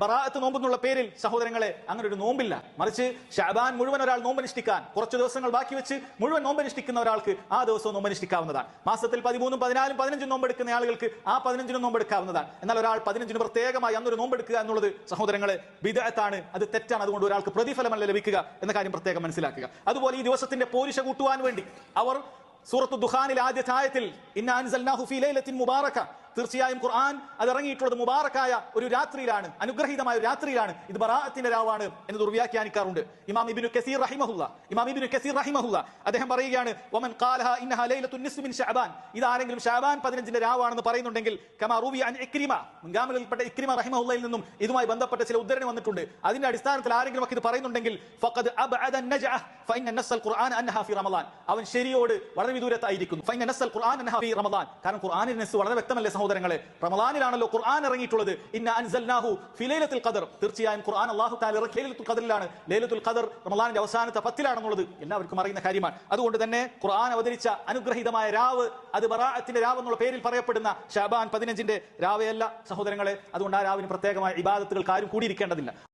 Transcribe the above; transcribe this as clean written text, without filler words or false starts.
ബറാഅത്ത് നോമ്പ് എന്നുള്ള പേരിൽ സഹോദരങ്ങളെ അങ്ങനെ ഒരു നോമ്പില്ല. മറിച്ച് ശഅബാൻ മുഴുവൻ ഒരാൾ നോമ്പനുഷ്ഠിക്കാൻ കുറച്ച് ദിവസങ്ങൾ ബാക്കി വെച്ച് മുഴുവൻ നോമ്പനുഷ്ഠിക്കുന്ന ഒരാൾക്ക് ആ ദിവസവും നോമ്പനുഷ്ഠിക്കാവുന്നതാണ്. മാസത്തിൽ 13, 14, 15 നോമ്പെടുക്കുന്ന ആളുകൾക്ക് ആ 15 നോമ്പെടുക്കാവുന്നതാണ്. എന്നാൽ ഒരാൾ 15 പ്രത്യേകമായി അന്നൊരു നോമ്പെടുക്കുക എന്നുള്ളത് സഹോദരങ്ങളെ ബിദ്അത്താണ്, അത് തെറ്റാണ്. അതുകൊണ്ട് ഒരാൾക്ക് പ്രതിഫലമല്ല ലഭിക്കുക എന്ന കാര്യം പ്രത്യേകം മനസ്സിലാക്കുക. അതുപോലെ ഈ ദിവസത്തിന്റെ പോരിശ കൂട്ടുവാൻ വേണ്ടി അവർ സൂറത്തു ദുഖാനിൽ ആദ്യത്തെ ആയത്തിൽ ഇന്നാ അൻസൽനാഹു ഫീ ലൈലത്തിൻ മുബാറക, തീർച്ചയായും ഖുർആൻ അത് ഇറങ്ങിയിട്ടുള്ളത് മുബാറക്കായ ഒരു രാത്രിയിലാണ്, അനുഗ്രഹീതമായ ഒരു രാത്രിയിലാണ്, ഇത് ബറാഅത്തിന്റെ രാവാണ് എന്ന് ദുർവ്യാഖ്യാനിക്കാറുണ്ട് ഇമാം ഇബ്നു കസീർ റഹിമഹുല്ല. അദ്ദേഹം പറയുകയാണ് വമൻ ഖാലഹ ഇന്നഹാ ലൈലത്തുൻ നിസ്ഫി മിൻ ശഅബാൻ, ഇത് ആരെങ്കിലും ശഅബാൻ 15 രാവാണെന്ന് പറയുന്നുണ്ടെങ്കിൽ കമാ റുവിയ അൻ ഇക്രിമ, മുൻഗാമികളിൽപ്പെട്ട ഇക്രിമ റഹിമഹുല്ലയിൽ നിന്നും ഇതുമായി ബന്ധപ്പെട്ട ചില ഉദ്ധരണി വന്നിട്ടുണ്ട്. അതിന്റെ അടിസ്ഥാനത്തിൽ ആരെങ്കിലും ഒക്കെ ഇത് പറയുന്നുണ്ടെങ്കിൽ ഫഖദ് അബ്അദ അൻ-നജ്അ ഫഇന്ന നസ്സൽ ഖുർആൻ അൻഹാ ഫി റമളാൻ, അവൻ ശരിയോട് വളരെ വിദൂരത്തായിരിക്കുന്നു. ഫഇന്ന നസ്സൽ ഖുർആൻ അൻഹാ ഫി റമളാൻ, കാരണം ഖുർആനിന്റെ നസ്സ് വളരെ വ്യക്തമല്ലേ സഹോദരങ്ങളെ, റമളാനിലാണല്ലോ ഖുർആൻ ഇറങ്ങിയിട്ടുള്ളത്. ഇന്ന അൻസൽനാഹു ഫി ലൈലത്തുൽ ഖദർ, തീർച്ചയായും ഖുർആൻ അല്ലാഹു തആല ഇറക്കിയ ലൈലത്തുൽ ഖദറിലാണ്. ലൈലത്തുൽ ഖദർ റമളാനിന്റെ അവസാനത്തെ 10-ലാണെന്നുള്ളത് എല്ലാവർക്കും അറിയുന്ന കാര്യമാണ്. അതുകൊണ്ട് തന്നെ ഖുർആൻ അവതരിച്ച അനുഗ്രഹീതമായ രാവ് അത് ബറാഅത്തിന്റെ രാവ് എന്നുള്ള പേരിൽ പറയപ്പെടുന്ന ശഅബാൻ 15 രാവയല്ല സഹോദരങ്ങളെ. അതുകൊണ്ട് ആ രാവിന് പ്രത്യേകമായ ഇബാദത്തുകൾക്ക് ആരും കൂടിയിരിക്കേണ്ടതില്ല.